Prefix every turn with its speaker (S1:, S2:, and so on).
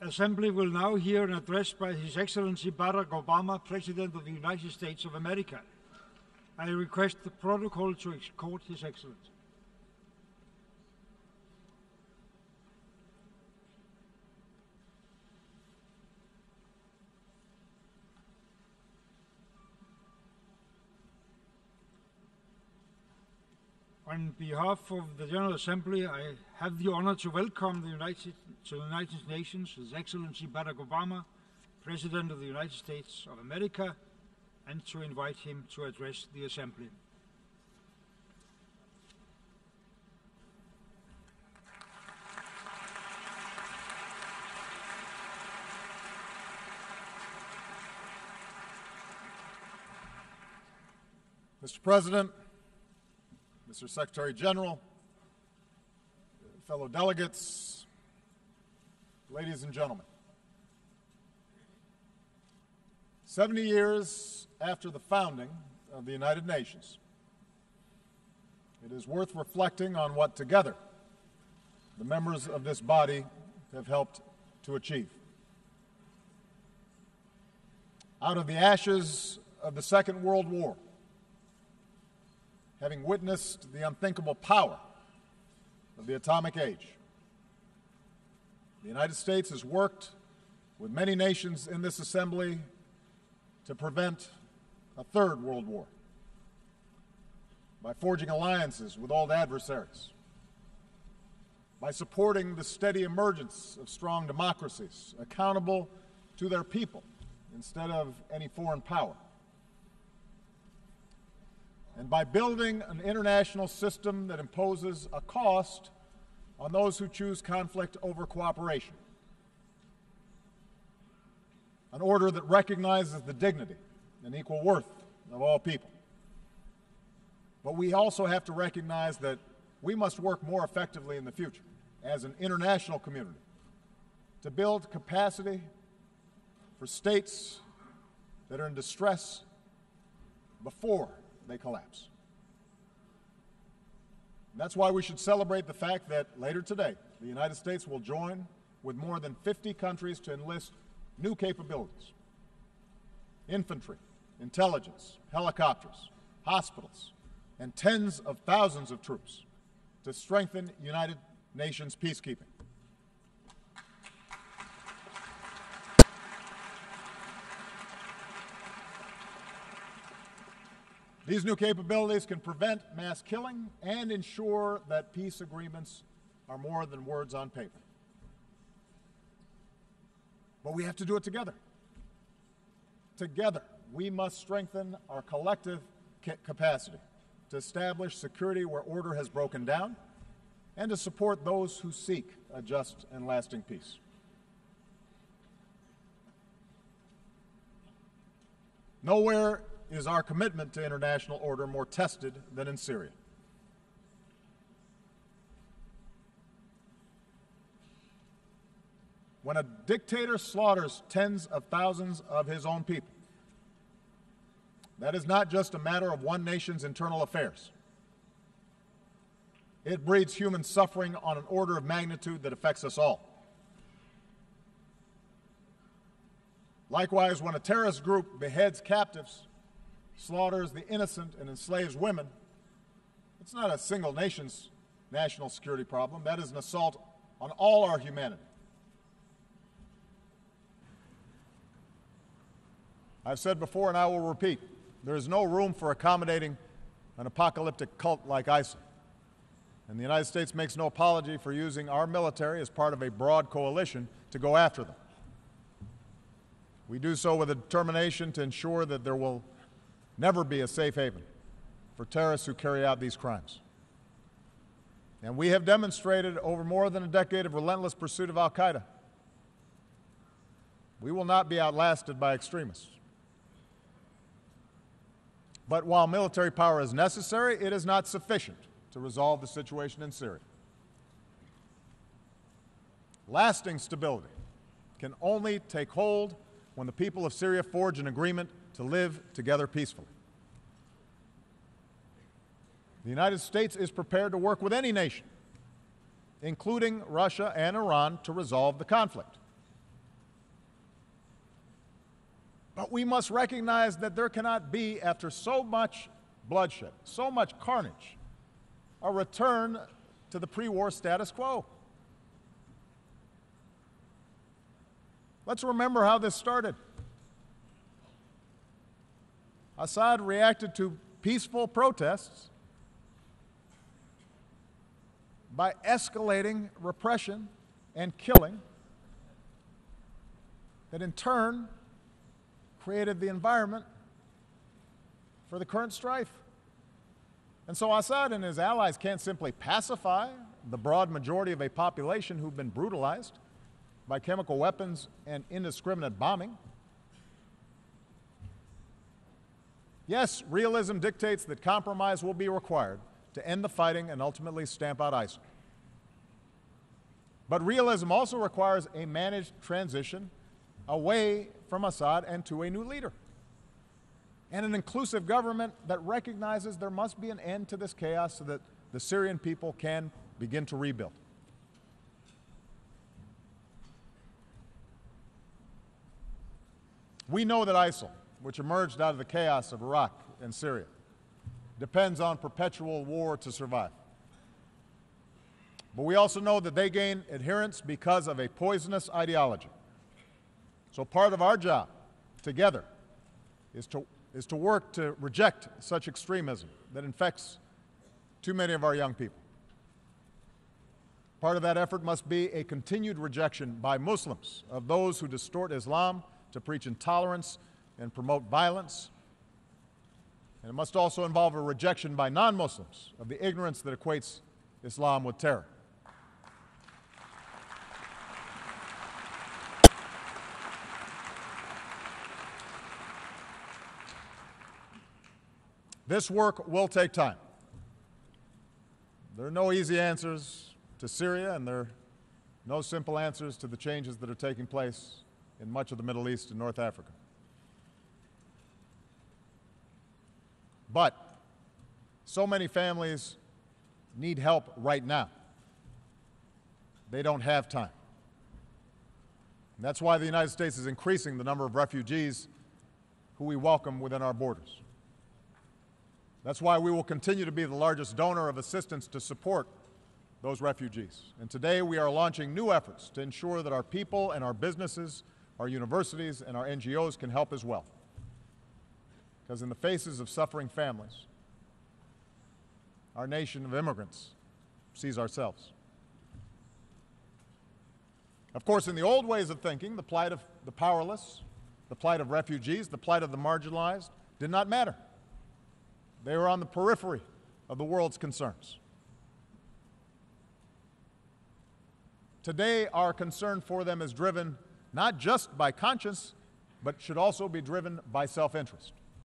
S1: Assembly will now hear an address by His Excellency Barack Obama, President of the United States of America. I request the protocol to escort His Excellency. On behalf of the General Assembly, I have the honor to welcome the United Nations, His Excellency Barack Obama, President of the United States of America, and to invite him to address the Assembly.
S2: Mr. President, Mr. Secretary General, fellow delegates, ladies and gentlemen. 70 years after the founding of the United Nations, it is worth reflecting on what together the members of this body have helped to achieve. Out of the ashes of the Second World War, having witnessed the unthinkable power of the atomic age, the United States has worked with many nations in this assembly to prevent a third world war by forging alliances with old adversaries, by supporting the steady emergence of strong democracies accountable to their people instead of any foreign power, and by building an international system that imposes a cost on those who choose conflict over cooperation, an order that recognizes the dignity and equal worth of all people. But we also have to recognize that we must work more effectively in the future as an international community to build capacity for states that are in distress before they collapse. And that's why we should celebrate the fact that later today, the United States will join with more than 50 countries to enlist new capabilities: infantry, intelligence, helicopters, hospitals, and tens of thousands of troops to strengthen United Nations peacekeeping. These new capabilities can prevent mass killing and ensure that peace agreements are more than words on paper. But we have to do it together. Together, we must strengthen our collective capacity to establish security where order has broken down and to support those who seek a just and lasting peace. Nowhere is our commitment to international order more tested than in Syria. When a dictator slaughters tens of thousands of his own people, that is not just a matter of one nation's internal affairs. It breeds human suffering on an order of magnitude that affects us all. Likewise, when a terrorist group beheads captives, slaughters the innocent, and enslaves women, it's not a single nation's national security problem. That is an assault on all our humanity. I've said before, and I will repeat, there is no room for accommodating an apocalyptic cult like ISIL. And the United States makes no apology for using our military as part of a broad coalition to go after them. We do so with a determination to ensure that there will never be a safe haven for terrorists who carry out these crimes. And we have demonstrated over more than a decade of relentless pursuit of al-Qaeda. We will not be outlasted by extremists. But while military power is necessary, it is not sufficient to resolve the situation in Syria. Lasting stability can only take hold when the people of Syria forge an agreement to live together peacefully. The United States is prepared to work with any nation, including Russia and Iran, to resolve the conflict. But we must recognize that there cannot be, after so much bloodshed, so much carnage, a return to the pre-war status quo. Let's remember how this started. Assad reacted to peaceful protests by escalating repression and killing that in turn created the environment for the current strife. And so Assad and his allies can't simply pacify the broad majority of a population who've been brutalized by chemical weapons and indiscriminate bombing. Yes, realism dictates that compromise will be required to end the fighting and ultimately stamp out ISIL. But realism also requires a managed transition away from Assad and to a new leader, and an inclusive government that recognizes there must be an end to this chaos so that the Syrian people can begin to rebuild. We know that ISIL, which emerged out of the chaos of Iraq and Syria, depends on perpetual war to survive. But we also know that they gain adherents because of a poisonous ideology. So part of our job together is to work to reject such extremism that infects too many of our young people. Part of that effort must be a continued rejection by Muslims of those who distort Islam to preach intolerance and promote violence. And it must also involve a rejection by non-Muslims of the ignorance that equates Islam with terror. This work will take time. There are no easy answers to Syria, and there are no simple answers to the changes that are taking place in much of the Middle East and North Africa. But so many families need help right now. They don't have time. And that's why the United States is increasing the number of refugees who we welcome within our borders. That's why we will continue to be the largest donor of assistance to support those refugees. And today we are launching new efforts to ensure that our people and our businesses, our universities and our NGOs can help as well. Because in the faces of suffering families, our nation of immigrants sees ourselves. Of course, in the old ways of thinking, the plight of the powerless, the plight of refugees, the plight of the marginalized did not matter. They were on the periphery of the world's concerns. Today, our concern for them is driven not just by conscience, but should also be driven by self-interest.